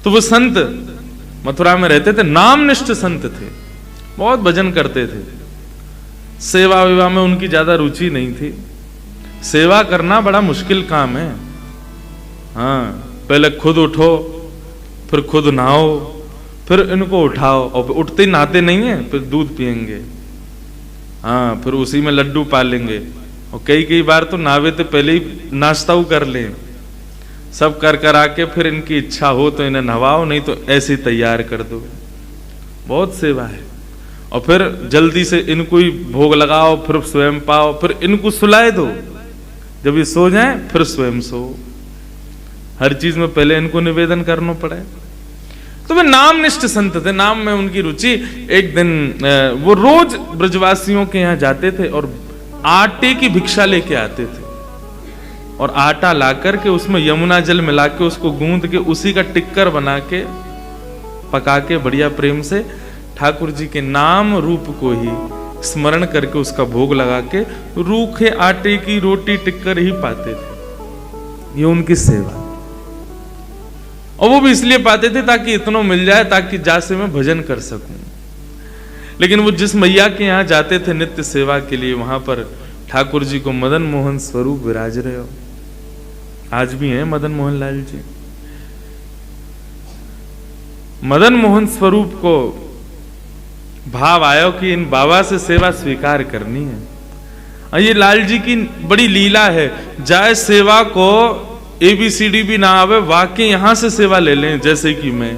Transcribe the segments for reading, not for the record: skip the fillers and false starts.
तो वो संत मथुरा में रहते थे, नामनिष्ठ संत थे, बहुत भजन करते थे। सेवा विवाह में उनकी ज्यादा रुचि नहीं थी। सेवा करना बड़ा मुश्किल काम है। हाँ, पहले खुद उठो, फिर खुद नहाओ, फिर इनको उठाओ, और उठते ही नहाते नहीं है, फिर दूध पियेंगे। हाँ, फिर उसी में लड्डू पालेंगे, और कई बार तो नहावे तो पहले ही नाश्ता कर लें। सब कर आके फिर इनकी इच्छा हो तो इन्हें नहवाओ, नहीं तो ऐसे ही तैयार कर दो। बहुत सेवा है। और फिर जल्दी से इनको ही भोग लगाओ, फिर स्वयं पाओ, फिर इनको सुलाए दो। जब ये सो जाए फिर स्वयं सो। हर चीज में पहले इनको निवेदन करना पड़े। तो वे नामनिष्ठ संत थे, नाम में उनकी रुचि। एक दिन वो रोज ब्रजवासियों के यहाँ जाते थे और आटे की भिक्षा लेके आते थे, और आटा लाकर के उसमें यमुना जल मिला के उसको गूंद के उसी का टिक्कर बना के पका के बढ़िया प्रेम से ठाकुर जी के नाम रूप को ही स्मरण करके उसका भोग लगा के रूखे आटे की रोटी टिक्कर ही पाते थे। ये उनकी सेवा। और वो भी इसलिए पाते थे ताकि इतना मिल जाए, ताकि जासे मैं भजन कर सकूं। लेकिन वो जिस मैया के यहाँ जाते थे नित्य सेवा के लिए, वहां पर ठाकुर जी को मदन मोहन स्वरूप विराज रहे हो। आज भी हैं मदन मोहन लाल जी। मदन मोहन स्वरूप को भाव आयो कि इन बाबा से सेवा स्वीकार करनी है। और ये लाल जी की बड़ी लीला है, जाए सेवा को ABCD भी ना आवे, वाकई यहां से सेवा ले लें। जैसे कि मैं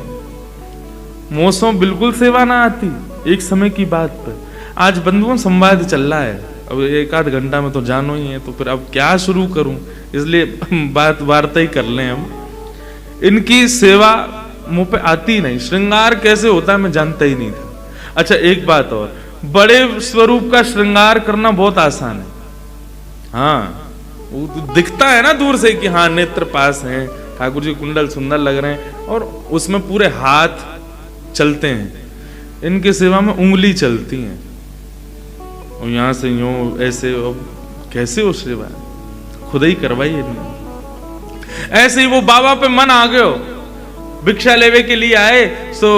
मोसों बिल्कुल सेवा ना आती। एक समय की बात पर, आज बंधुओं संवाद चल रहा है, अब एक आध घंटा में तो जानो ही है, तो फिर अब क्या शुरू करूं, इसलिए बात वार्ता ही कर लें हम। इनकी सेवा मुंह पे आती नहीं। श्रृंगार कैसे होता है मैं जानता ही नहीं था। अच्छा, एक बात और, बड़े स्वरूप का श्रृंगार करना बहुत आसान है। हाँ, वो तो दिखता है ना दूर से कि हाँ नेत्र पास हैं, ठाकुर जी कुंडल सुंदर लग रहे हैं, और उसमें पूरे हाथ चलते हैं। इनकी सेवा में उंगली चलती हैं, और यहां से यूं ऐसे, कैसे हो सेवा खुद ही करवाई इन्होंने। ऐसे ही वो बाबा पे मन आ गयो, भिक्षा लेवे के लिए आए। सो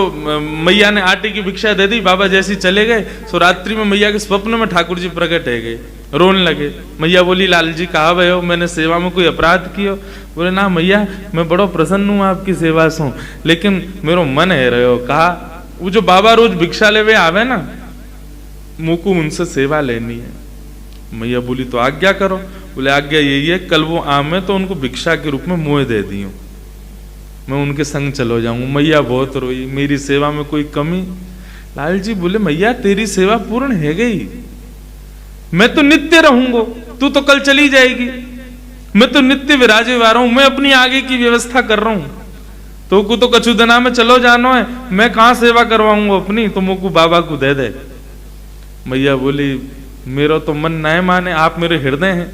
मैया ने आटे की भिक्षा दे दी, बाबा जैसी चले गए। सो रात्रि में मैया के स्वप्न में ठाकुर जी प्रकट है गए, रोने लगे। मैया बोली, लाल जी कहा भय हो, मैंने सेवा में कोई अपराध किया? बोले, ना मैया, मैं बड़ो प्रसन्न हूँ आपकी सेवा से, लेकिन मेरो मन है रहो। कहा, वो जो बाबा रोज भिक्षा लेवे आवे ना, मुझको उनसे सेवा लेनी है। मैया बोली, तो आज्ञा करो। बोले, आज्ञा यही है, कल वो आमे तो उनको भिक्षा के रूप में मुँह दे दियो, मैं उनके संग चलो जाऊंगा। मैया बहुत रोई, मेरी सेवा में कोई कमी? लाल जी बोले, मैया तेरी सेवा पूर्ण है गई, मैं तो नित्य रहूंगा, तू तो कल चली जाएगी। मैं तो नित्य विराजे आ रहा हूं, मैं अपनी आगे की व्यवस्था कर रहा हूं। तो को तो कछु दिना में चलो जानो है, मैं कहां सेवा करवाऊंगा अपनी, तो मुझको बाबा को दे दे। मैया बोली, मेरा तो मन न माने, आप मेरे हृदय हैं।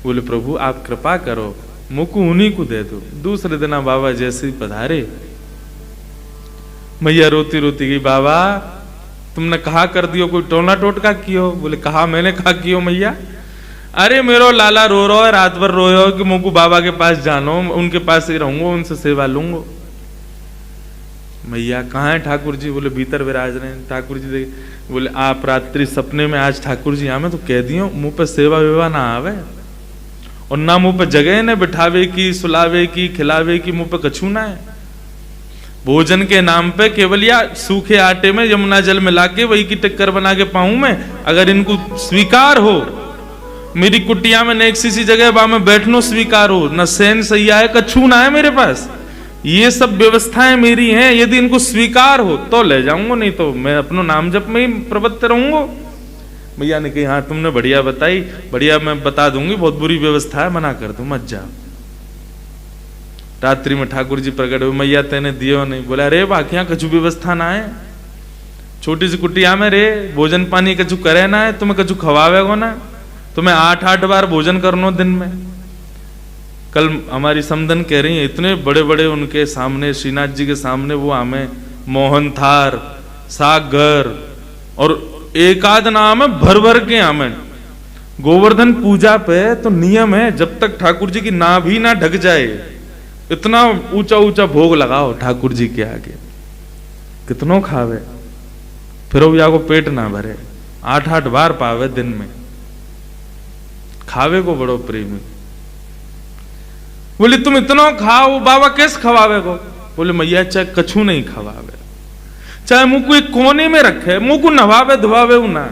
बोले, प्रभु आप कृपा करो, मुझको उन्हीं को दे दो। दूसरे दिन बाबा जैसे ही पधारे, मैया रोती रोती गई, बाबा तुमने कहा कर दियो, कोई टोना टोटका कियो? बोले, कहा मैंने कहा कियो मैया? अरे मेरो लाला रो रहा है, रात भर रो रहा कि मुझको बाबा के पास जानो, उनके पास ही रहूंगा, उनसे सेवा लूंगा। मैया कहाँ है ठाकुर जी? बोले, भीतर विराज रहे हैं। ठाकुर जी देखे, बोले, आप रात्रि सपने में आज ठाकुर जी आवे तो कह दियो मुंह पे सेवा वेवा ना आवे, और ना मुंह पे जगह न बिठावे की, सुलावे की, खिलावे की, मुंह पे कछू ना है। भोजन के नाम पे केवल या सूखे आटे में यमुना जल मिला के वही की टिक्कर बना के पाऊं मैं। अगर इनको स्वीकार हो, मेरी कुटिया में न एक सी जगह बा में बैठनो स्वीकार हो, न सैन सैया है, कछू ना है मेरे पास, ये सब व्यवस्थाएं मेरी हैं। यदि इनको स्वीकार हो तो ले जाऊंगा, नहीं तो मैं अपना नाम जप में ही प्रवृत्त रहूंगा। भैया ने कही, हाँ तुमने बढ़िया बताई, बढ़िया मैं बता दूंगी, बहुत बुरी व्यवस्था है, मना कर दो, मत जाओ। रात्रि में ठाकुर जी प्रकट हुए, मैया तेने दियो नहीं? बोला, अरे बाकियां कछु व्यवस्था ना है, छोटी सी कुटिया में रे, भोजन पानी कछु करे ना है, तुम्हें कछु खवावेगो ना, तुम्हें 8-8 बार भोजन करनो दिन में। कल हमारी समधन कह रही है, इतने बड़े बड़े उनके सामने, श्रीनाथ जी के सामने वो हमें मोहन थार, सागर और एक आध नाम है भर भर के हमें। गोवर्धन पूजा पे तो नियम है, जब तक ठाकुर जी की नाभि ना ढक जाए इतना ऊंचा ऊंचा भोग लगाओ ठाकुर जी के आगे, कितनों खावे, फिर या को पेट ना भरे, 8-8 बार पावे दिन में, खावे को बड़ो प्रेमी। बोले तुम इतना खाओ, बाबा कैसे खवावे को? बोले मैया चाहे कछु नहीं खवावे, चाहे मुंह को एक कोने में रखे, मुंह को नवावे धुआवे ना,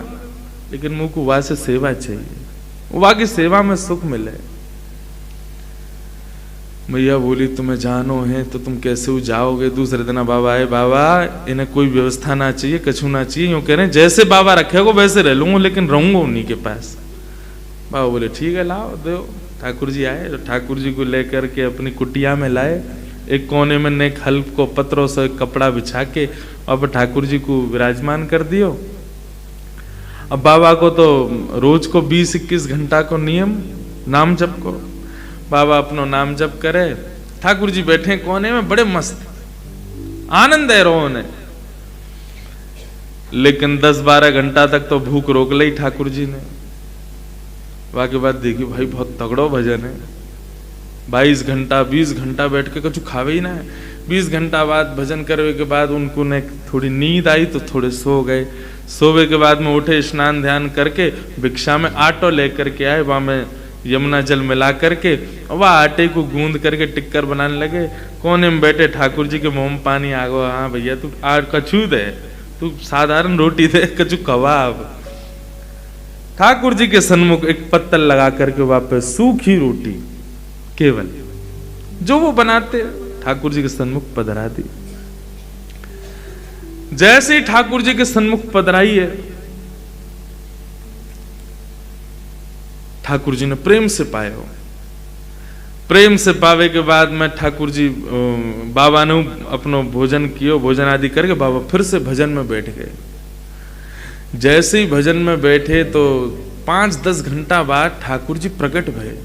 लेकिन मुंह को वहां से सेवा चाहिए, वहां की सेवा में सुख मिले। मैया बोली तुम्हें जानो है तो तुम कैसे जाओगे? दूसरे दिन बाबा आए, बाबा इन्हें कोई व्यवस्था ना चाहिए, कछु ना चाहिए, यूं कह रहे हैं जैसे बाबा रखेगो वैसे रह लूंगा, लेकिन रहूंगा उन्हीं के पास। बाबा बोले ठीक है लाओ दो। ठाकुर जी आए, तो ठाकुर जी को लेकर के अपनी कुटिया में लाए, एक कोने में नेक हल्क को पत्रों से कपड़ा बिछा के अब ठाकुर जी को विराजमान कर दियो। अब बाबा को तो रोज को 20-21 घंटा को नियम नाम जप को, बाबा अपनो नाम जप करे, ठाकुर जी बैठे कोने में बड़े मस्त आनंद है रो ने। लेकिन 10-12 घंटा तक तो भूख रोक ली ठाकुर जी ने। वाके बाद देखी भाई बहुत तगड़ो भजन है, 22 घंटा 20 घंटा बैठ के कुछ खावे ही ना है। 20 घंटा बाद भजन करने के बाद उनको ने थोड़ी नींद आई तो थोड़े सो गए। सोवे के बाद में उठे, स्नान ध्यान करके भिक्षा में आटो लेकर के आए, वहां में यमुना जल मिला करके वह आटे को गूंद करके टिक्कर बनाने लगे। कोने में बैठे ठाकुर जी के मुंह में पानी आ गया, हाँ भैया तू कछु दे, तू साधारण रोटी दे, कछु कबाब। ठाकुर जी के सन्मुख एक पत्तल लगा करके वापस सूखी रोटी केवल जो वो बनाते ठाकुर जी के सन्मुख पधरा दी। जैसे ही ठाकुर जी के सन्मुख पधराई है, ठाकुर जी ने प्रेम से पाए हो। प्रेम से पावे के बाद में ठाकुर जी बाबा ने अपनो भोजन कियो, भोजन आदि करके बाबा फिर से भजन में बैठ गए। जैसे ही भजन में बैठे तो 5-10 घंटा बाद ठाकुर जी प्रकट भये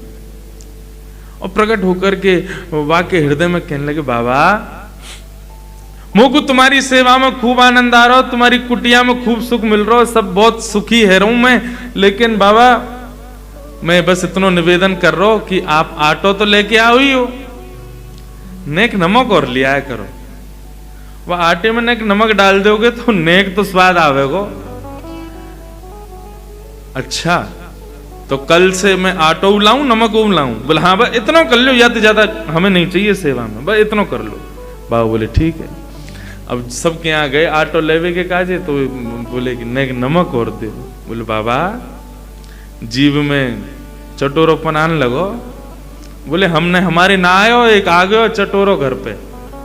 और प्रकट होकर के वाके हृदय में कहने लगे, बाबा मोको तुम्हारी सेवा में खूब आनंद आ रहा हो, तुम्हारी कुटिया में खूब सुख मिल रहा हो, सब बहुत सुखी है रहूं मैं, लेकिन बाबा मैं बस इतना निवेदन कर रहा हूं कि आप आटो तो लेके आओ ही हो, नेक नमक और ले आया करो। वह आटे में नेक नमक डाल दोगे तो नेक तो स्वाद आवेगो। अच्छा तो कल से मैं आटो लाऊं नमक लाऊं? बोले हाँ बस इतना कर लो, या तो ज्यादा हमें नहीं चाहिए सेवा में, बस इतना कर लो। बाबा बोले ठीक है। अब सबके यहाँ गए आटो लेवे के काजे, तो बोले कि नेक नमक और दे। बोले बाबा जीव में चटोरोपन आने लगो। बोले हमने हमारे ना आयो, एक आ गयो चटोरो घर पे,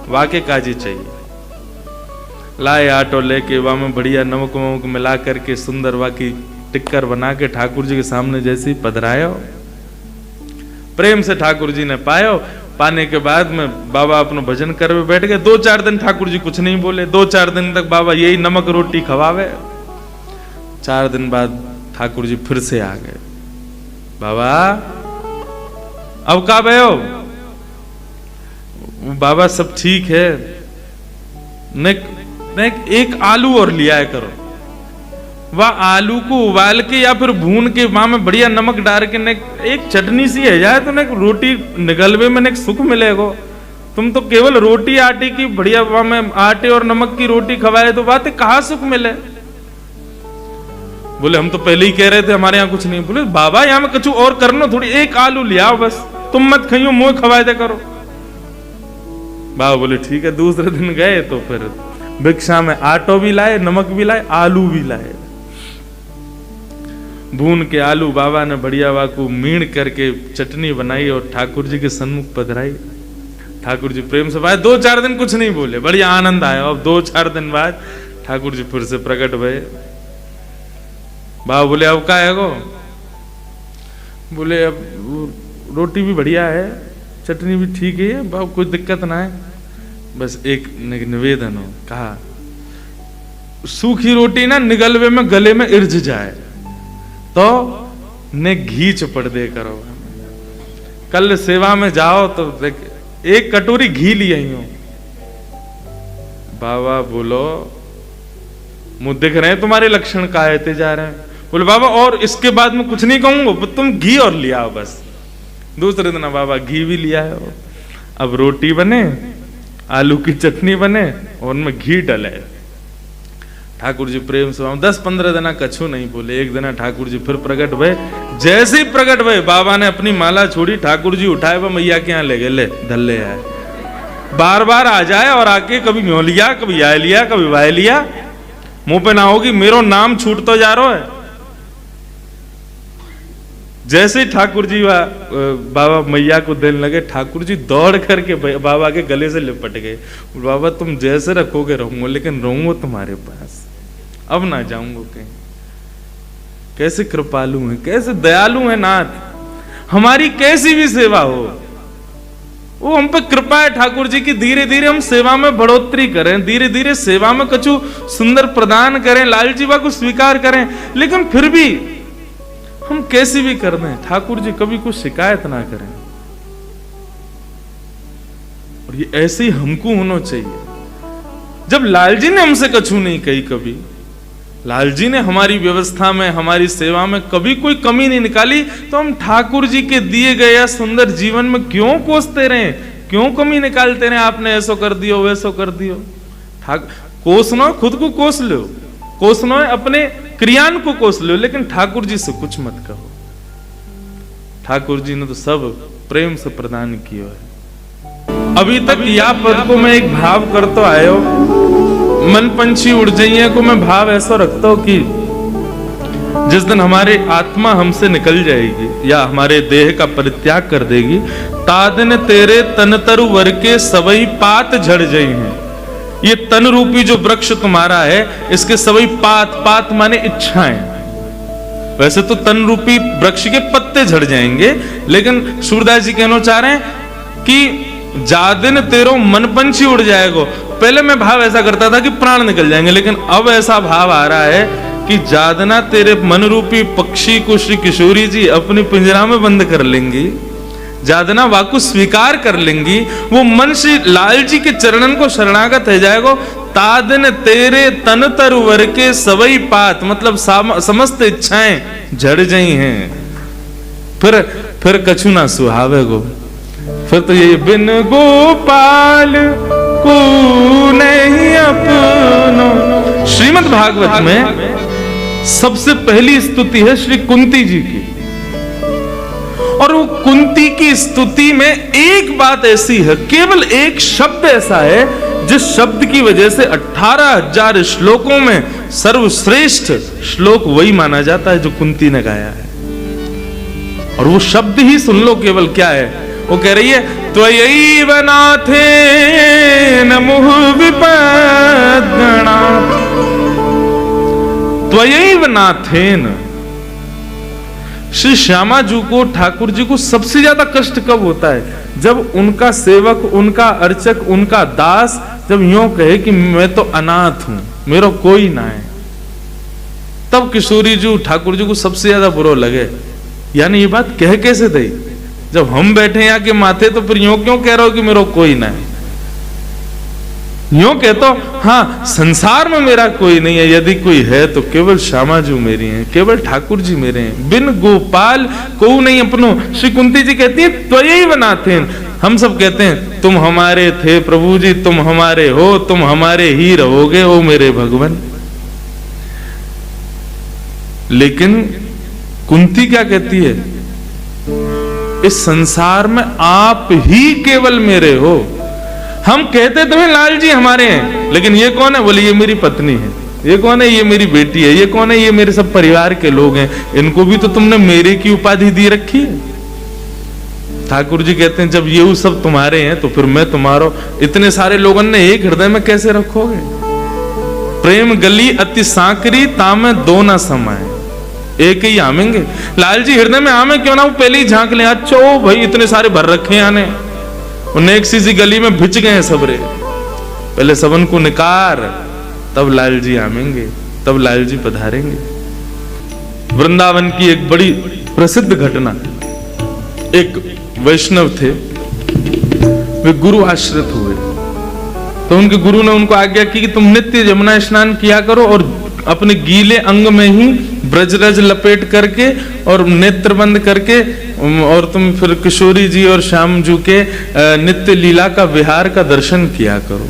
वाके काजी चाहिए। लाए आटो लेके वहां में बढ़िया नमक वमक मिला करके सुंदर वाकी टिक्कर बना के ठाकुर जी के सामने जैसे ही पधरायो, प्रेम से ठाकुर जी ने पायो। पाने के बाद में बाबा अपना भजन करवे बैठ गए। 2-4 दिन ठाकुर जी कुछ नहीं बोले, 2-4 दिन तक बाबा यही नमक रोटी खवावे। 4 दिन बाद ठाकुर जी फिर से आ गए। बाबा अब का भयो? बाबा सब ठीक है, नेक एक आलू और लिया करो। वह आलू को उबाल के या फिर भून के वहां में बढ़िया नमक डाल के नेक एक चटनी सी है जाए तो नेक रोटी निगलवे में नेक सुख मिलेगो। तुम तो केवल रोटी आटे की बढ़िया वहां में आटे और नमक की रोटी खवाए तो बातें कहाँ सुख मिले? बोले हम तो पहले ही कह रहे थे हमारे यहाँ कुछ नहीं। बोले बाबा यहाँ में कुछ और करना, थोड़ी एक आलू ले आओ बस, तुम मत खाइयो, मुँह खवाए दे करो। बाबा बोले ठीक है। दूसरे दिन गए तो फिर भिक्षा में आटो भी लाए, नमक भी लाए, आलू भी लाए। भून के आलू बाबा ने बढ़िया वाकू मीण करके चटनी बनाई और ठाकुर जी के सन्मुख पधराई। ठाकुर जी प्रेम से भाई 2-4 दिन कुछ नहीं बोले, बढ़िया आनंद आया। अब 2-4 दिन बाद ठाकुर जी फिर से प्रकट भये। बाबा बोले अब का है गो? बोले अब रोटी भी बढ़िया है, चटनी भी ठीक है बाबा, कोई दिक्कत ना है, बस एक निवेदन हो। कहा सूखी रोटी ना निगलवे में गले में इर्ज जाए तो ने घी चपड़ दे करो। कल सेवा में जाओ तो देख एक कटोरी घी ली आई हूं। बाबा बोलो मुझे दिख रहे हैं तुम्हारे लक्षण कायते जा रहे हैं। बोले बाबा और इसके बाद में कुछ नहीं कहूंगा, तुम घी और लिया बस। दूसरे दिन बाबा घी भी लिया है, अब रोटी बने, आलू की चटनी बने और उनमें घी डले। ठाकुर जी प्रेम से 10-15 दिन कछु नहीं बोले। एक दिन ठाकुर जी फिर प्रकट भय। जैसे ही प्रकट भय, बाबा ने अपनी माला छोड़ी, ठाकुर जी उठाए वह मैया के यहाँ ले गए, ले धल्ले आए। बार बार आ जाए और आके कभी म्यों लिया, कभी आए लिया, कभी वाय लिया। मुंह पे ना होगी मेरो नाम छूट तो जा रहा है। जैसे ही ठाकुर जी बाबा मैया को देने लगे, ठाकुर जी दौड़ करके बाबा के गले से लिपट गए। बाबा तुम जैसे रखोगे रहूंगा, लेकिन रहूंगा तुम्हारे पास, अब ना जाऊंगा कहीं। कैसे कृपालु हैं, कैसे दयालु हैं नाथ। हमारी कैसी भी सेवा हो, वो हम पे कृपा है ठाकुर जी की। धीरे धीरे हम सेवा में बढ़ोतरी करें, धीरे धीरे सेवा में कछु सुंदर प्रदान करें, लाल जीवा को स्वीकार करें। लेकिन फिर भी हम कैसी भी कर दें, ठाकुर जी कभी कुछ शिकायत ना करें। और ये ऐसे ही हमको होना चाहिए। जब लाल जी ने हमसे कछु नहीं कही, कभी लाल जी ने हमारी व्यवस्था में, हमारी सेवा में कभी कोई कमी नहीं निकाली, तो हम ठाकुर जी के दिए गए सुंदर जीवन में क्यों कोसते रहे, क्यों कमी निकालते रहे। आपने ऐसो कर दियो, वैसो कर दियो। कोसनो खुद को कोस लो, कोसनो अपने क्रियान को कोस लो, लेकिन ठाकुर जी से कुछ मत कहो। ठाकुर जी ने तो सब प्रेम से प्रदान किया है। अभी तक या पद को मैं एक भाव करता आयो, मन पंछी उड़ जाइए को मैं भाव ऐसा रखता हूं कि जिस दिन हमारी आत्मा हमसे निकल जाएगी या हमारे देह का परित्याग कर देगी, तादिन तेरे तन तरु वर के सबई पात झड़ जाई हैं। ये तन रूपी जो वृक्ष तुम्हारा है, इसके सभी पात माने इच्छाएं। वैसे तो तन रूपी वृक्ष के पत्ते झड़ जाएंगे, लेकिन सूरदास जी कहना चाह रहे हैं कि जादिन तेरो मन पंछी उड़ जाएगा। पहले मैं भाव ऐसा करता था कि प्राण निकल जाएंगे, लेकिन अब ऐसा भाव आ रहा है कि जादना तेरे मन रूपी पक्षी को श्री किशोरी जी अपने पिंजरा में बंद कर लेंगी, जादना वाकु स्वीकार कर लेंगी। वो मन श्री लाल जी के चरणन को शरणागत हो जाएगा। तादन तेरे तन तरवर के सवई पात, मतलब समस्त इच्छाएं झड़ जाई हैं। फिर कछु ना सुहावे गो। फिर तो ये बिन गोपाल को नहीं अपनो। श्रीमद् भागवत में सबसे पहली स्तुति है श्री कुंती जी की, और वो कुंती की स्तुति में एक बात ऐसी है, केवल एक शब्द ऐसा है जिस शब्द की वजह से 18,000 श्लोकों में सर्वश्रेष्ठ श्लोक वही माना जाता है जो कुंती ने गाया है। और वो शब्द ही सुन लो, केवल क्या है, वो कह रही है त्वयैव नाथेन मुहुः विपद्गणा। त्वयैव नाथेन। श्री श्यामा जी को, ठाकुर जी को सबसे ज्यादा कष्ट कब होता है? जब उनका सेवक, उनका अर्चक, उनका दास जब यूं कहे कि मैं तो अनाथ हूं, मेरा कोई ना है, तब किशोरी जी ठाकुर जी को सबसे ज्यादा बुरा लगे। यानी ये बात कह कैसे दे, जब हम बैठे यहाँ के माथे, तो फिर यूं क्यों कह रहे हो कि मेरा कोई ना है? यूं कहते हो हाँ संसार में मेरा कोई नहीं है, यदि कोई है तो केवल श्यामा जी मेरी हैं, केवल ठाकुर जी मेरे हैं, बिन गोपाल को नहीं अपनो। श्री कुंती जी कहती है त्वयैव नाथेन। हम सब कहते हैं तुम हमारे थे प्रभु जी, तुम हमारे हो, तुम हमारे ही रहोगे ओ मेरे भगवान। लेकिन कुंती क्या कहती है, इस संसार में आप ही केवल मेरे हो। हम कहते तुम्हें लाल जी हमारे हैं, लेकिन ये कौन है? बोले ये मेरी पत्नी है। ये कौन है? ये मेरी बेटी है। ये कौन है? ये मेरे सब परिवार के लोग हैं। इनको भी तो तुमने मेरे की उपाधि दी रखी है। ठाकुर जी कहते हैं जब ये सब तुम्हारे हैं तो फिर मैं तुम्हारा। इतने सारे लोगों ने एक हृदय में कैसे रखोगे? प्रेम गली अति सांकरी तामे दो ना समाये, एक ही आमेंगे। लाल जी हृदय में आमे क्यों ना, वो पहले ही झांक ले। अच्छा ओ भाई इतने सारे भर रखे हैं आने, एक सी गली में भिज गए हैं सबरे, पहले सबन को निकार, तब लाल जी आमेंगे, तब लाल जी पधारेंगे। वृंदावन की एक बड़ी प्रसिद्ध घटना, एक वैष्णव थे, वे गुरु आश्रित हुए, तो उनके गुरु ने उनको आज्ञा की कि तुम नित्य यमुना स्नान किया करो और अपने गीले अंग में ही ब्रजरज लपेट करके और नेत्र बंद करके, और तुम फिर किशोरी जी और श्याम जी के नित्य लीला का विहार का दर्शन किया करो,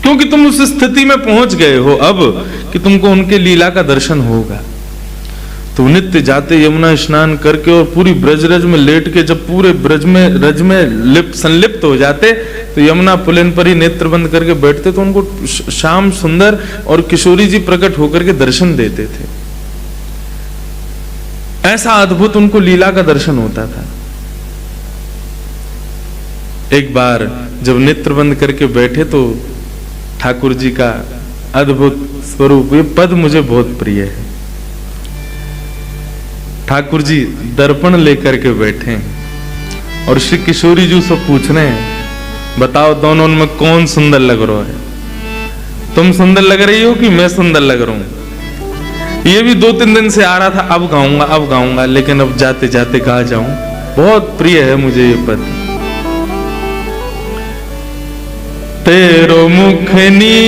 क्योंकि तुम उस स्थिति में पहुंच गए हो अब कि तुमको उनके लीला का दर्शन होगा। तो नित्य जाते यमुना स्नान करके और पूरी ब्रजरज में लेट के जब पूरे ब्रज में रज में संलिप्त हो जाते, तो यमुना पुलिन पर ही नेत्र बंद करके बैठते, तो उनको श्याम सुंदर और किशोरी जी प्रकट होकर के दर्शन देते थे। ऐसा अद्भुत उनको लीला का दर्शन होता था। एक बार जब नेत्र बंद करके बैठे तो ठाकुर जी का अद्भुत स्वरूप, ये पद मुझे बहुत प्रिय है। ठाकुर जी दर्पण लेकर के बैठे और श्री किशोरी जी से पूछ रहे हैं, बताओ दोनों में कौन सुंदर लग रहा है? तुम सुंदर लग रही हो कि मैं सुंदर लग रहा हूं? ये भी 2-3 दिन से आ रहा था, अब गाऊंगा, लेकिन अब जाते जाते गा जाऊं। बहुत प्रिय है मुझे ये पद। तेरो मुखनी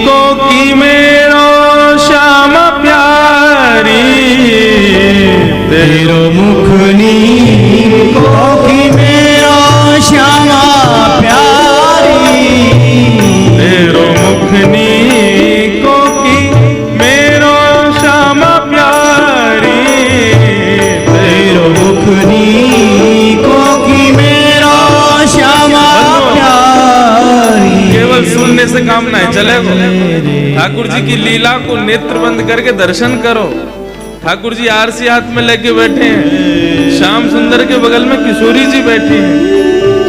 को की मेरो श्याम प्यारी, तेरो मुखनी को की मेरो श्याम प्यारी, तेरो मुखनी को की मेरो श्याम प्यारी, तेरो मुखनी को की मेरो श्याम प्यारी। केवल सुनने से काम नहीं चलेगा, ठाकुर जी की लीला को नेत्र बंद करके दर्शन करो। ठाकुर जी आरसी हाथ में लेके बैठे हैं, श्याम सुंदर के बगल में किशोरी जी बैठी हैं।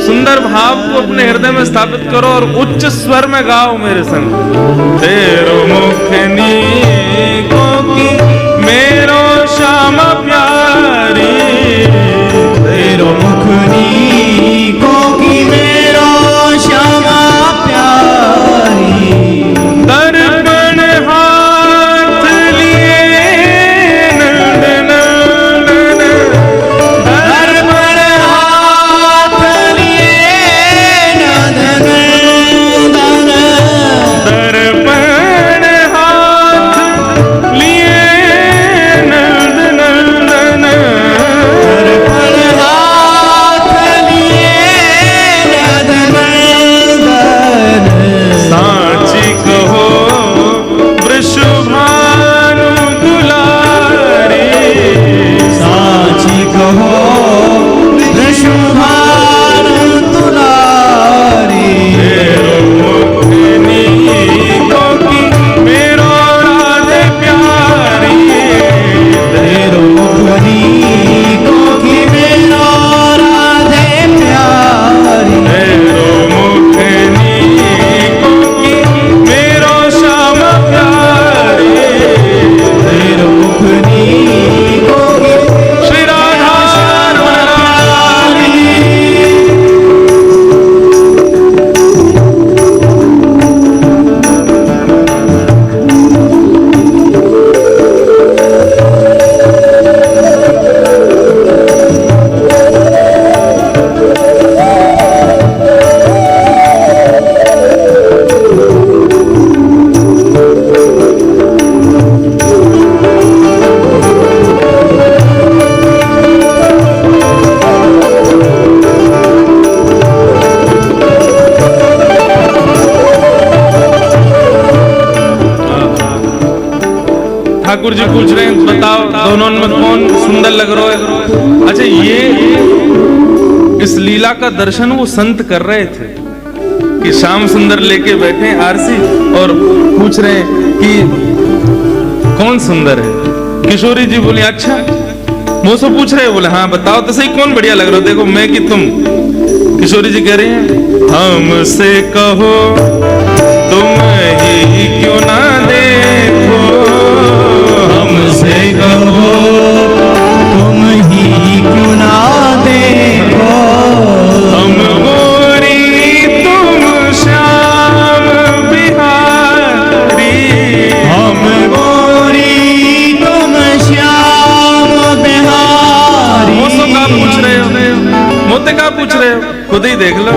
सुंदर भाव को अपने हृदय में स्थापित करो और उच्च स्वर में गाओ मेरे संग। तेरो मुखनी को की मेरो श्याम प्यारी, तेरो मुखनी को की मेरो श्याम प्यारी। दर्पण हाथ लिए नंदन, दर्पण हाथ लिए नंदन, दर्पण हाथ लिए नंदन, दर्पण हाथ लिए नंदन। साची कहो वृषभानु दुलारी, साची कहो वृषभानु दुलारी। तेरो मुखनी को की मेरो राधे प्यारी, तेरो मुखनी को की मेरो राधे प्यारी। तेरो मुखनी को की मेरो श्याम प्यारी, तेरो मुखनी को की श्री राधा प्यारी। ठाकुर जी पूछ रहे हैं, बताओ दोनों में कौन सुंदर लग रहा है? अच्छा, ये इस लीला का दर्शन वो संत कर रहे थे कि श्याम सुंदर लेके बैठे हैं आरसी और पूछ रहे हैं कि कौन सुंदर है। किशोरी जी बोली अच्छा, मुझसे पूछ रहे, बोले हाँ बताओ तो सही कौन बढ़िया लग रहा हो, देखो मैं कि तुम। किशोरी जी कह रही हैं, हमसे कहो तुम ही क्यों ना देखो, हमसे कहो तुम ही क्यों ना देखो, हम गोरी तुम श्याम बिहारी, हम गोरी तुम श्याम बिहारी। मुझसे क्या पूछ रहे हो, मुझसे क्या पूछ रहे हो, खुद ही देख लो।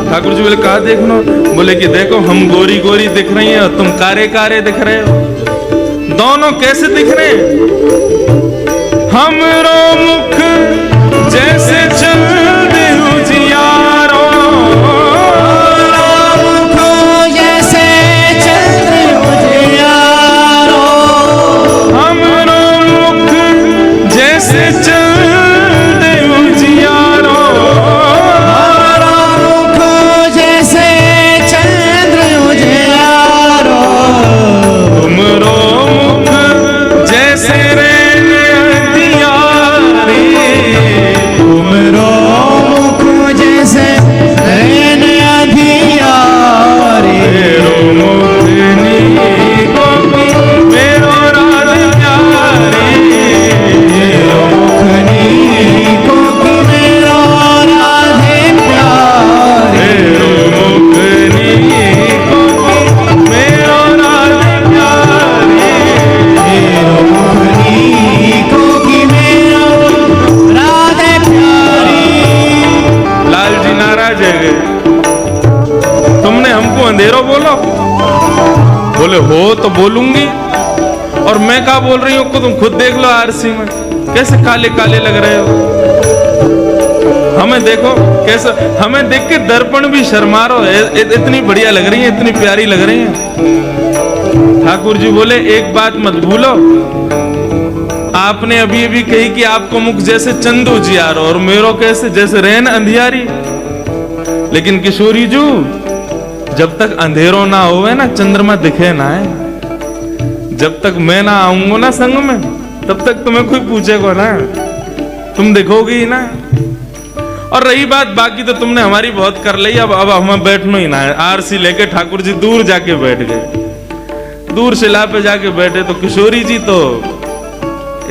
ठाकुर जी बोले कहा देखना, बोले कि देखो हम गोरी गोरी दिख रही हैं और तुम कारे कारे दिख रहे हो। दोनों कैसे दिख रहे हैं? हमरो मुख जैसे चंद उजियारो, मुख जैसे चंद्र उजियारो, हमरो मुख जैसे चंद उजियारो, हमारा मुख जैसे चंद्र उजियारो, तुमरो मुख जैसे रैन अंधियारे, तुमरो मुख जैसे रैन अंधियारे, मेरो मुख नीको मेरो राज प्यारे, मेरो मुख नीको की मेरो राधे प्यारे, मेरो मुख नीको मेरो राज प्यारे। मेरो मुख नीको की मेरो राधे प्यारी। लाल जी नाराज है गए, तुमने हमको अंधेरो बोलो? बोले हो तो बोलूंगी, और मैं क्या बोल रही हूँ तुम खुद देख लो आरसी में कैसे काले काले लग रहे हो। हमें देखो कैसे, हमें देख के दर्पण भी शर्मा रहे हो, इतनी बढ़िया लग रही है, इतनी प्यारी लग रही है। ठाकुर जी बोले एक बात मत भूलो, आपने अभी अभी कही कि आपको मुख जैसे चंद उजियारो और मेरो कैसे जैसे रैन अंधियारी। लेकिन किशोरी जी जब तक अंधेरो ना होवे ना, चंद्रमा दिखे ना है, जब तक मैं ना आऊंगा ना संग में, तब तक तुम्हें कोई पूछेगा ना, तुम देखोगी ही ना। और रही बात बाकी तो तुमने हमारी बहुत कर ली, अब हमें बैठना ही ना है। आरसी लेके ठाकुर जी दूर जाके बैठ गए, दूर शिला पे जाके बैठे। तो किशोरी जी तो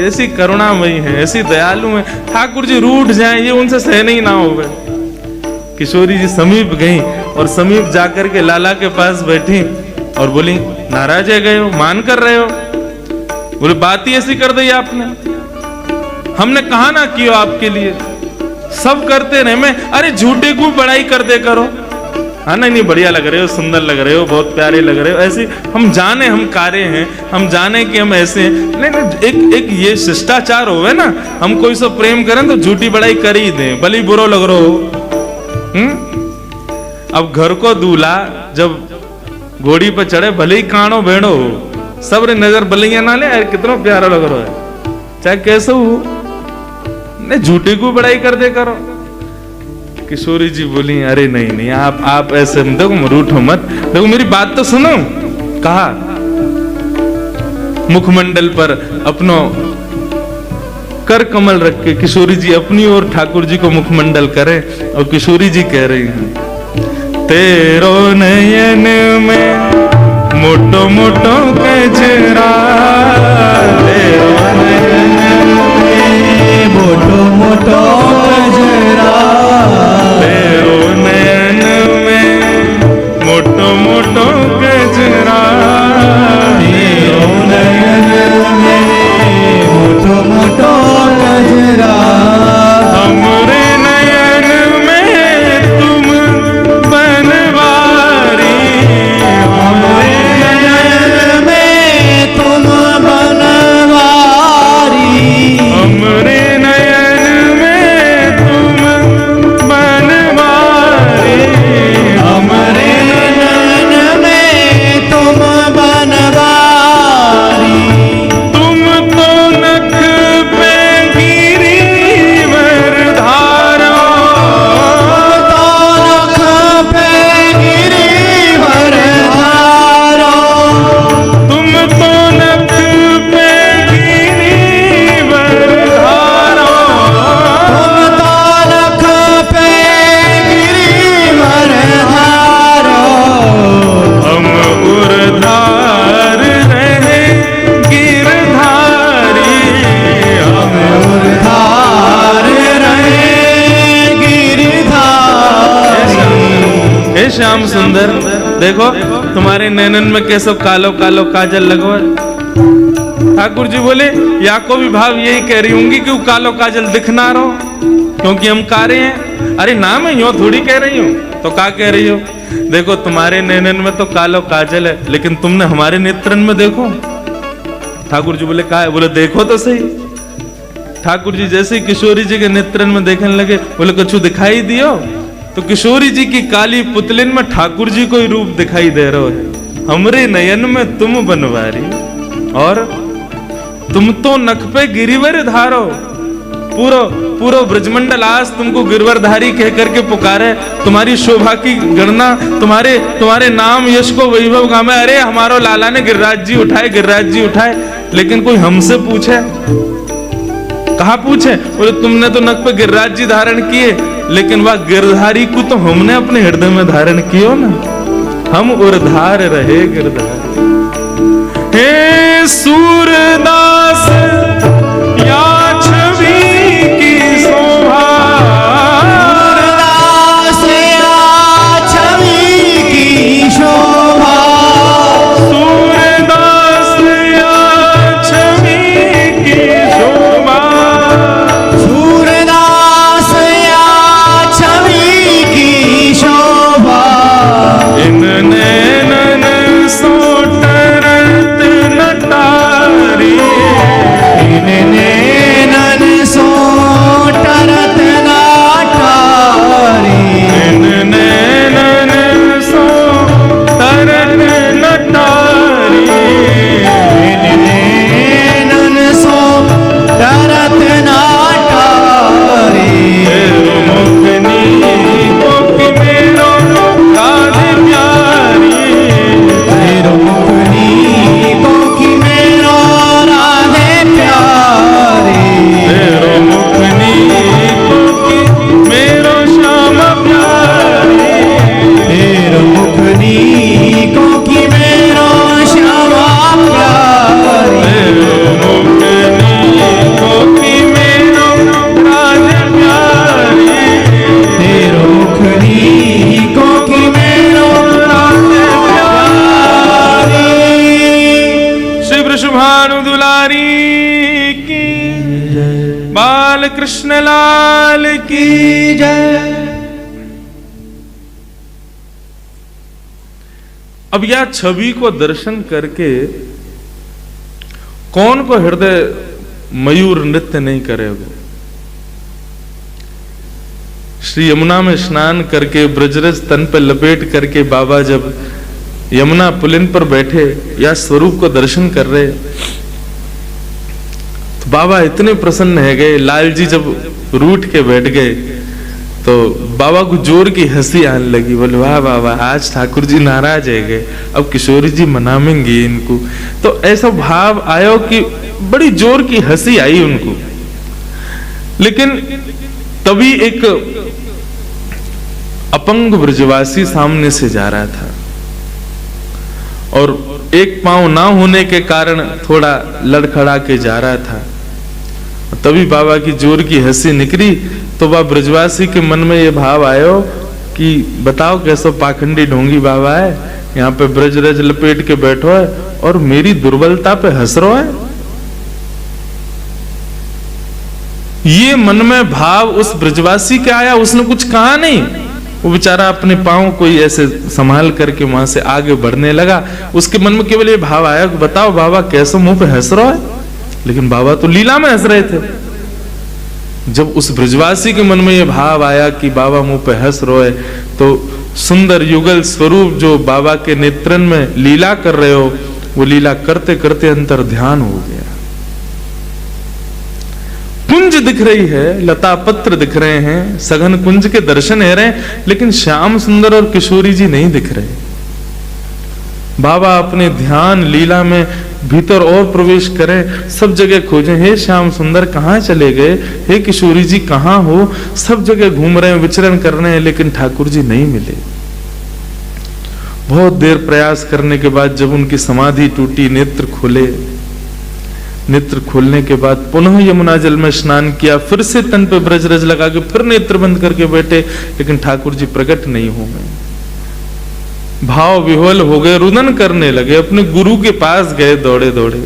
ऐसी करुणामयी है, ऐसी दयालु है, ठाकुर जी रूठ जाएं ये उनसे सहन ही ना होवे। किशोरी जी समीप गई और समीप जाकर के लाला के पास बैठी और बोली नाराज है गए हो, मान कर रहे हो? बोले बात ही ऐसी कर दी आपने, हमने कहा ना किया आपके लिए, सब करते रहे। मैं अरे झूठे को बड़ाई कर दे करो, हाँ नहीं बढ़िया लग रहे हो, सुंदर लग रहे हो, बहुत प्यारे लग रहे हो, ऐसे हम जाने हम कार्य हैं, हम जाने कि हम ऐसे हैं। नहीं एक ये शिष्टाचार होवे ना, हम कोई से प्रेम करें तो झूठी बड़ाई कर ही दें, भले ही बुरो लग रहा हो। अब घर को दूल्हा जब घोड़ी पर चढ़े, भले ही कानो भेड़ो हो, सब रे नजर बलिया ना ले, यार कितना प्यारा लग रहा है, चाहे कैसे हो, नहीं झूठी को बड़ाई कर दे करो। किशोरी जी बोली अरे नहीं आप ऐसे देखो, रूठो मत, देखो मेरी बात तो सुनो। कहा मुखमंडल पर अपनो कर कमल रख के किशोरी जी अपनी ओर ठाकुर जी को मुखमंडल करे, और किशोरी जी कह रही हैं तेरो नयन में मोटो मोटो कजरा, तेरो नयन में मोटो मोटो कजरा, तेरो नयन में मोटो मोटो कजरा, तेरो नयन में मोटो मोटो कजरा, हमरे नयन में तुम बनवारी, हमरे नयन में तुम बनवारी, हमरे नयन में तुम बनवारी, हमरे नयन में तुम बनवारी, तुम तो नख पे गिरिवर धारो, तो नख पे गिरिवर धारो, तुम तो नख पे गिरिवर धारो, तुम तो नख पे गिरिवर धारो, हम उर्धार रहे गिरधारी, हम उर्धार रहे गिरधारी। हे श्याम सुंदर देखो तुम्हारे नैनन में कैसो कालो कालो काजल लगो है। ठाकुर जी बोले या को भी भाव यही कह रही होंगी कि वो कालो काजल दिख ना रहो, क्योंकि हम कारे हैं। अरे ना मैं यूं थोड़ी कह रही हूँ, तो क्या कह रही हो? देखो तुम्हारे नैनन में तो कालो काजल है, लेकिन तुमने हमारे नेत्रन में देखो, ठाकुर जी बोले, का है? बोले, देखो तो सही। ठाकुर जी जैसे ही किशोरी जी के नेत्रन में देखने लगे, बोले, कुछ दिखाई दियो? तो किशोरी जी की काली पुतलिन में ठाकुर जी को ही रूप दिखाई दे रहा है। हमरे नयन में तुम बनवारी, और तुम तो नख पे गिरिवर धारो। पूरो ब्रजमंडल आज तुमको गिरवरधारी कह करके पुकारे, तुम्हारी शोभा की गणना, तुम्हारे नाम यश को वैभव गामे। अरे हमारो लाला ने गिरिराज जी उठाए। लेकिन कोई हमसे पूछे? कहा पूछे? बोले, तुमने तो नख पे गिरिराज जी धारण किए, लेकिन वह गिरधारी को तो हमने अपने हृदय में धारण कियो ना। हम उर्धार रहे गिरधार। हे सूरदास या छवि की शोभा, सूरदास या छवि की शोभा, सूरदास या छवि की शोभा, सूरदास या छवि की शोभा। इन नैनन सो टरत नटारी, इन नैनन सो टरत नाटारी, इन नैनन सो टरत नटारी, इन नैनन सो टरत नाटारी। मुखनी मुख मेरो राधे प्यारी, तेरो मुखनी कोकी मेरो राधे प्यारी, तेरो मुखनी मुख मेरो श्याम प्यारी, तेरो मुखनी कोकी मेरो श्यामा प्यारी, तेरो मुखनी मुख मेरो राधे प्यारी, तेरो मुखनी कोकी मेरो राधे प्यारी। श्री वृषभानु दुलारी की, बाल कृष्ण लाल की जय। अब यह छवि को दर्शन करके कौन को हृदय मयूर नृत्य नहीं करेगा? श्री यमुना में स्नान करके ब्रजरज तन पर लपेट करके बाबा जब यमुना पुलिन पर बैठे या स्वरूप को दर्शन कर रहे, तो बाबा इतने प्रसन्न है गए। लाल जी जब रूठ के बैठ गए तो बाबा को जोर की हंसी आने लगी। बोले, वाह बाबा, आज ठाकुर जी नाराज है गए, अब किशोरी जी मनावेंगे इनको। तो ऐसा भाव आयो कि बड़ी जोर की हंसी आई उनको। लेकिन तभी एक अपंग ब्रजवासी सामने से जा रहा था और एक पांव ना होने के कारण थोड़ा लड़खड़ा के जा रहा था। तभी बाबा की जोर की हंसी निकली तो वह ब्रजवासी के मन में ये भाव आयो कि बताओ कैसो पाखंडी ढोंगी बाबा है, यहाँ पे ब्रजरज लपेट के बैठो है और मेरी दुर्बलता पे हंस रहा है। ये मन में भाव उस ब्रजवासी के आया, उसने कुछ कहा नहीं। वो बेचारा अपने पांव कोई ऐसे संभाल करके वहां से आगे बढ़ने लगा। उसके मन में केवल ये भाव आया कि बताओ बाबा कैसे मुंह पे हंस रहा है। लेकिन बाबा तो लीला में हंस रहे थे। जब उस ब्रजवासी के मन में ये भाव आया कि बाबा मुंह पे हंस रहे, तो सुंदर युगल स्वरूप जो बाबा के नेत्रन में लीला कर रहे हो, वो लीला करते करते अंतर ध्यान हो गया। कुंज दिख रही है, लता पत्र दिख रहे हैं, सघन कुंज के दर्शन हो रहे हैं, लेकिन श्याम सुंदर और किशोरी जी नहीं दिख रहे। बाबा अपने ध्यान लीला में भीतर और प्रवेश करें, सब जगह खोजें, हे श्याम सुंदर कहाँ चले गए, हे किशोरी जी कहाँ हो। सब जगह घूम रहे हैं, विचरण कर रहे हैं, लेकिन ठाकुर जी नहीं मिले। बहुत देर प्रयास करने के बाद जब उनकी समाधि टूटी, नेत्र खोले, नेत्र खोलने के बाद पुनः यमुना जल में स्नान किया, फिर से तन पे ब्रजरज लगा के फिर नेत्र बंद करके बैठे, लेकिन ठाकुर जी प्रकट नहीं हो गए। भाव विह्वल हो गए, रुदन करने लगे, अपने गुरु के पास गए दौड़े दौड़े।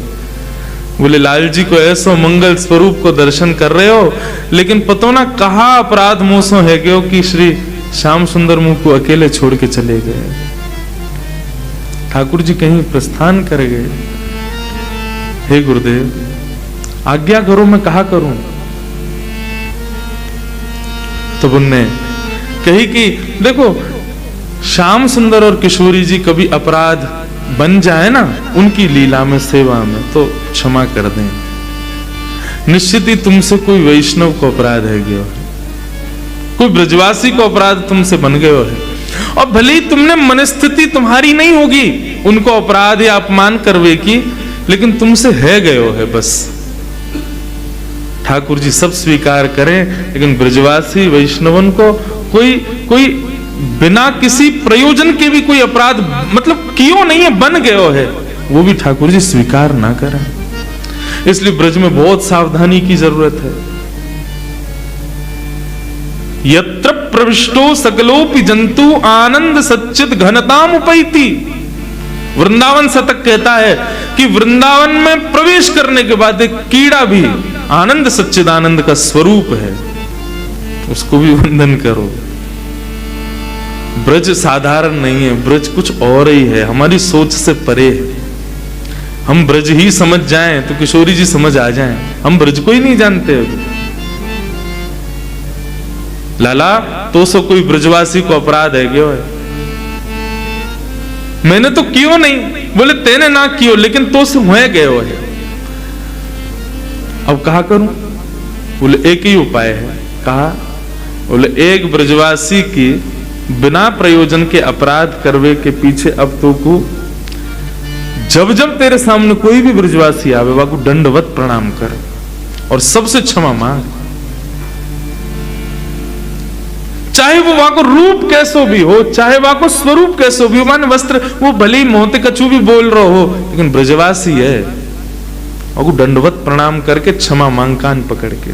बोले, लाल जी को ऐसो मंगल स्वरूप को दर्शन कर रहे हो, लेकिन पतो ना कहा अपराध मोसो है गयो कि श्री श्याम सुंदर मुंह को अकेले छोड़ के चले गए। ठाकुर जी कहीं प्रस्थान कर गए। हे गुरुदेव आज्ञा करो, मैं कहा करूं। तब उनने कही कि देखो श्याम सुंदर और किशोरी जी कभी अपराध बन जाए ना उनकी लीला में, सेवा में, तो क्षमा कर दें। निश्चित ही तुमसे कोई वैष्णव को अपराध है गयो है, कोई ब्रजवासी को अपराध तुमसे बन गयो है, और भले ही तुमने मनस्थिति तुम्हारी नहीं होगी उनको अपराध या अपमान करवे की, लेकिन तुमसे है गयो है बस। ठाकुर जी सब स्वीकार करें, लेकिन ब्रजवासी वैष्णवन को कोई बिना किसी प्रयोजन के भी कोई अपराध मतलब क्यों नहीं है, बन गयो है, वो भी ठाकुर जी स्वीकार ना करें। इसलिए ब्रज में बहुत सावधानी की जरूरत है। यत्र प्रविष्टो सकलोपि जंतु आनंद सच्चित घनताम उपैति। वृंदावन शतक कहता है कि वृंदावन में प्रवेश करने के बाद एक कीड़ा भी आनंद सच्चिदानंद का स्वरूप है, उसको भी वंदन करो। ब्रज साधारण नहीं है, ब्रज कुछ और ही है, हमारी सोच से परे है। हम ब्रज ही समझ जाएं तो किशोरी जी समझ आ जाएं, हम ब्रज को ही नहीं जानते अभी। लाला तो सो कोई ब्रजवासी को अपराध है क्यों है? मैंने तो क्यों नहीं, बोले तेने ना कियो लेकिन तो से हुए गयो है। अब कहा करूं? बोले एक ही उपाय है। कहा? बोले एक ब्रजवासी की बिना प्रयोजन के अपराध करवे के पीछे अब तो को जब जब तेरे सामने कोई भी ब्रजवासी आवे वाको दंडवत प्रणाम कर और सबसे क्षमा मांग, चाहे वो वाको रूप कैसो भी हो, चाहे वाको स्वरूप कैसो भी हो, मान वस्त्र वो भले ही मोहते कछु भी बोल रहा हो, लेकिन ब्रजवासी है, वाको दंडवत प्रणाम करके क्षमा मांग कान पकड़ के।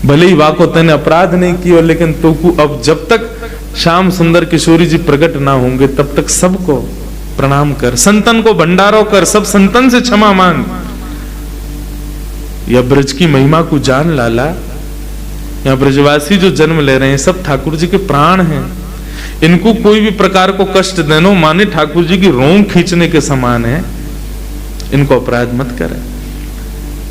भले ही वाको तेने अपराध नहीं किया, लेकिन तो अब जब तक श्याम सुंदर किशोरी जी प्रकट ना होंगे तब तक सबको प्रणाम कर, संतन को भंडारो कर, सब संतन से क्षमा मांग। या ब्रज की महिमा को जान लाला, या ब्रजवासी जो जन्म ले रहे हैं सब ठाकुर जी के प्राण हैं, इनको कोई भी प्रकार को कष्ट देना माने ठाकुर जी की रोंग खींचने के समान है, इनको अपराध मत करे।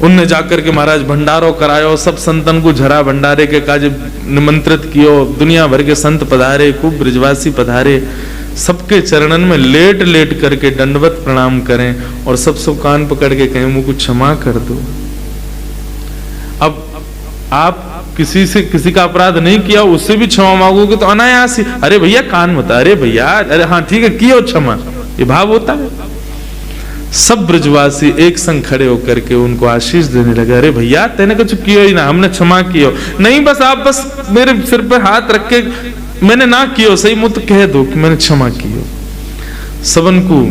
उनने जाकर के महाराज भंडारो करायो, सब संतन को झरा भंडारे के काज निमंत्रित कियो, दुनिया भर के संत पधारे, खूब ब्रजवासी पधारे, सबके चरणन में लेट लेट करके दंडवत प्रणाम करें और सब कान पकड़ के कहें मुझको क्षमा कर दो। अब आप किसी से किसी का अपराध नहीं किया, उससे भी क्षमा मांगोगे तो अनायास ही, अरे भैया कान मत, अरे भैया, अरे हाँ ठीक है कियो क्षमा, ये भाव होता है। सब ब्रजवासी एक संग खड़े होकर के उनको आशीष देने लगे, अरे भैया तेने कुछ किया ही ना, हमने क्षमा किया नहीं, बस आप बस मेरे सिर पे हाथ रख के मैंने ना कियो सही मुझे कह दो कि मैंने क्षमा कियो। सबन को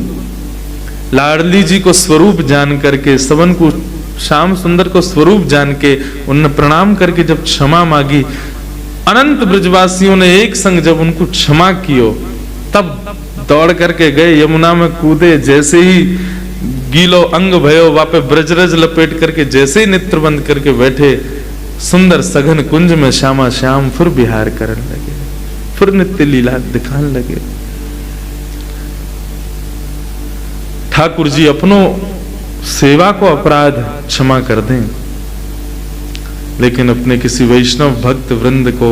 लाडली जी को स्वरूप जान करके, सबन को श्याम सुंदर को स्वरूप जान के उन्होंने प्रणाम करके जब क्षमा मांगी, अनंत ब्रजवासियों ने एक संग जब उनको क्षमा कियो, तब दौड़ करके गए यमुना में कूदे, जैसे ही गीलो अंग भयो वापे ब्रजरज लपेट करके जैसे ही नेत्र बंद करके बैठे, सुंदर सघन कुंज में श्यामा श्याम फिर विहार करने लगे, फिर नित्य लीला दिखाने लगे। ठाकुर जी अपनों सेवा को अपराध क्षमा कर दें, लेकिन अपने किसी वैष्णव भक्त वृंद को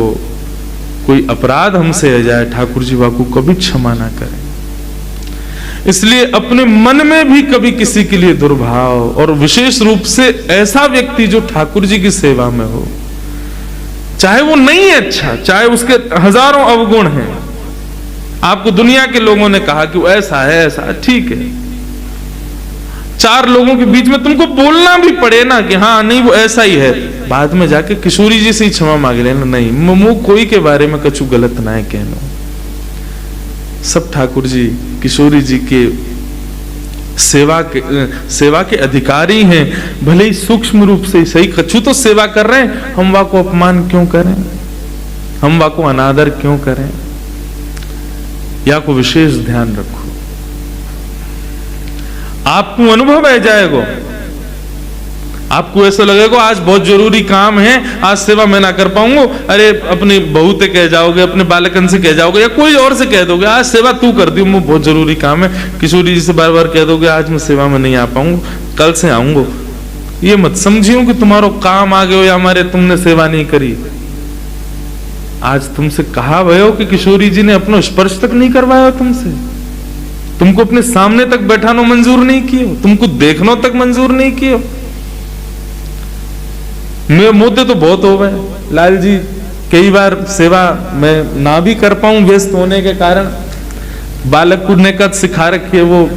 कोई अपराध हमसे आ जाए, ठाकुर जी वाको कभी क्षमा ना करें। इसलिए अपने मन में भी कभी किसी के लिए दुर्भाव, और विशेष रूप से ऐसा व्यक्ति जो ठाकुर जी की सेवा में हो, चाहे वो नहीं है अच्छा, चाहे उसके हजारों अवगुण हैं, आपको दुनिया के लोगों ने कहा कि वो ऐसा है, ऐसा ठीक है, चार लोगों के बीच में तुमको बोलना भी पड़े ना कि हाँ नहीं वो ऐसा ही है, बाद में जाके किशोरी जी से ही क्षमा मांग लेना, नहीं मुंह कोई के बारे में कछु गलत ना है कहना। सब ठाकुर जी किशोरी जी के सेवा के अधिकारी हैं, भले ही सूक्ष्म रूप से सही, कछु तो सेवा कर रहे हैं, हम वा को अपमान क्यों करें, हम वा को अनादर क्यों करें, या को विशेष ध्यान रखो। आपको अनुभव आ जाएगा, आपको ऐसा लगेगा आज बहुत जरूरी काम है, आज सेवा मैं ना कर पाऊंगा, अरे अपनी बहू से कह जाओगे, अपने बालकन से कह जाओगे, या कोई और से कह दोगे आज सेवा तू कर दी, वो बहुत जरूरी काम है। किशोरी जी से बार बार कह दोगे आज मैं सेवा में नहीं आ पाऊंगा, कल से आऊंगा। ये मत समझियो कि तुम्हारा काम आ गयो या हमारे तुमने सेवा नहीं करी। आज तुमसे कहा भयो कि किशोरी जी ने अपना स्पर्श तक नहीं करवाया तुमसे, तुमको अपने सामने तक बैठानो मंजूर नहीं कियो, तुमको देखनो तक मंजूर नहीं कियो। मेरे मुद्दे तो बहुत हो गए लाल जी, कई बार सेवा मैं ना भी कर पाऊं व्यस्त होने के कारण। बालक को ने कद सिखा रखी है, वो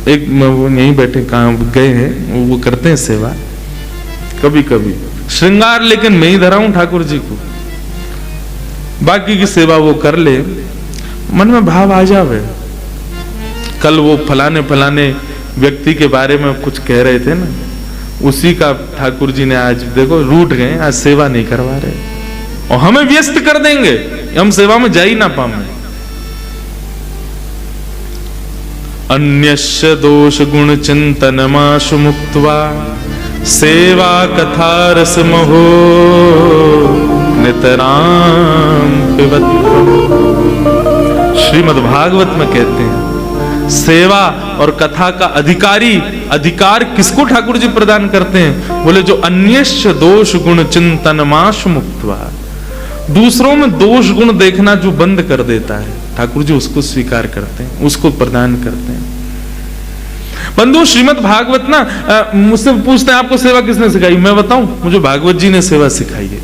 एक वो यहीं बैठे कहाँ गए हैं, वो करते हैं सेवा कभी कभी श्रृंगार, लेकिन मैं ही धरा हूं ठाकुर जी को, बाकी की सेवा वो कर ले। मन में भाव आ जावे। कल वो फलाने फलाने व्यक्ति के बारे में कुछ कह रहे थे ना, उसी का ठाकुर जी ने आज देखो रूठ गए, आज सेवा नहीं करवा रहे और हमें व्यस्त कर देंगे, हम सेवा में जा ही ना पाए। अन्यस्य दोष गुण चिंतनमाशु मुक्त्वा सेवा कथा रस महो नितराम पिबत। श्रीमद् भागवत में कहते हैं सेवा और कथा का अधिकार किसको ठाकुर जी प्रदान करते हैं? बोले जो अन्यस्य दोष गुण चिंतनमाशु मुक्त्वा, दूसरों में दोष गुण देखना जो बंद कर देता है ठाकुर जी उसको स्वीकार करते हैं, उसको प्रदान करते हैं। बंधु श्रीमद् भागवत ना मुझसे पूछते हैं आपको सेवा किसने सिखाई? मैं बताऊं, मुझे भागवत जी ने सेवा सिखाई है।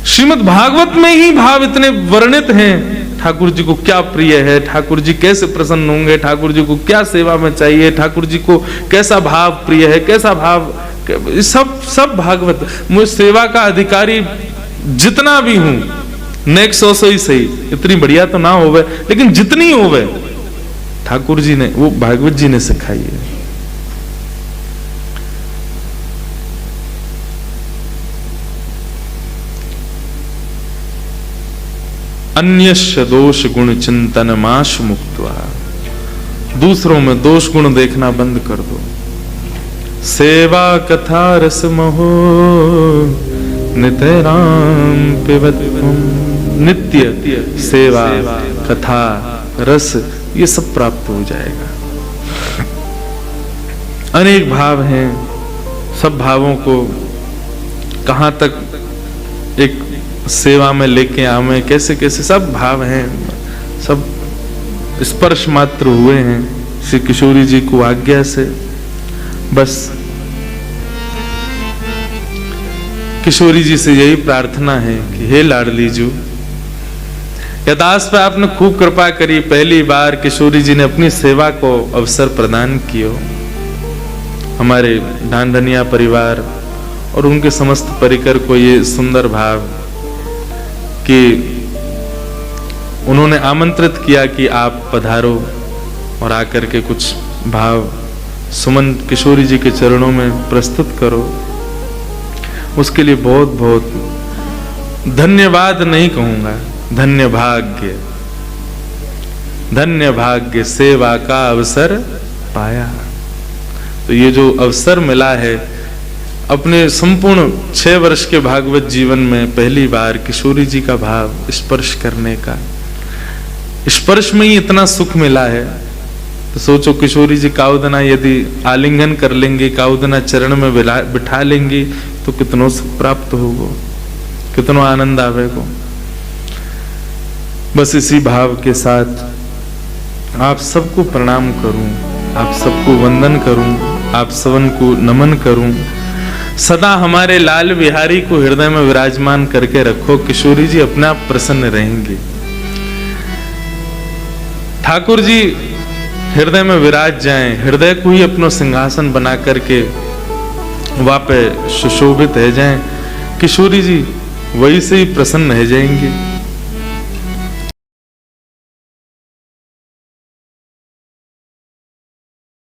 श्रीमद् भागवत में ही भाव इतने वर्णित हैं, ठाकुर जी को क्या प्रिय है, ठाकुर जी कैसे प्रसन्न होंगे, ठाकुर जी को क्या सेवा में चाहिए, ठाकुर जी को कैसा भाव प्रिय है, कैसा भाव, सब भागवत। मुझे सेवा का अधिकारी जितना भी हूं, नेक्स्ट 100 ही सही, इतनी बढ़िया तो ना होवे, लेकिन जितनी होवे ठाकुर जी ने, वो भागवत जी ने सिखाई है। अन्यस्य दोष गुण चिंतन माश मुक्त्वा, दूसरों में दोष गुण देखना बंद कर दो। सेवा कथा रस महो नितराम पिबत। नित्य सेवा कथा रस ये सब प्राप्त हो जाएगा। अनेक भाव हैं, सब भावों को कहां तक एक सेवा में लेके आवे, कैसे कैसे सब भाव हैं, सब स्पर्श मात्र हुए हैं श्री किशोरी जी को आज्ञा से। बस किशोरी जी से यही प्रार्थना है कि हे लाडली जू, यदास पे आपने खूब कृपा करी, पहली बार किशोरी जी ने अपनी सेवा को अवसर प्रदान किया। हमारे ढांढनिया परिवार और उनके समस्त परिकर को ये सुंदर भाव कि उन्होंने आमंत्रित किया कि आप पधारो और आकर के कुछ भाव सुमन किशोरी जी के चरणों में प्रस्तुत करो। उसके लिए बहुत बहुत धन्यवाद नहीं कहूंगा, धन्य भाग्य सेवा का अवसर पाया। तो ये जो अवसर मिला है अपने संपूर्ण 6 वर्ष के भागवत जीवन में पहली बार किशोरी जी का भाव स्पर्श करने का, स्पर्श में ही इतना सुख मिला है। तो सोचो किशोरी जी काउदना यदि आलिंगन कर लेंगे, काउदना चरण में बिठा लेंगी तो कितनो सुख प्राप्त होगा, कितनो आनंद आवेगा। बस इसी भाव के साथ आप सबको प्रणाम करूं, आप सबको वंदन करूं, आप सबन को नमन करूं। सदा हमारे लाल बिहारी को हृदय में विराजमान करके रखो, किशोरी जी अपने आप प्रसन्न रहेंगे। ठाकुर जी हृदय में विराज जाएं, हृदय को ही अपना सिंहासन बना करके वहां पे सुशोभित है जाएं, किशोरी जी वही से ही प्रसन्न है जाएंगे।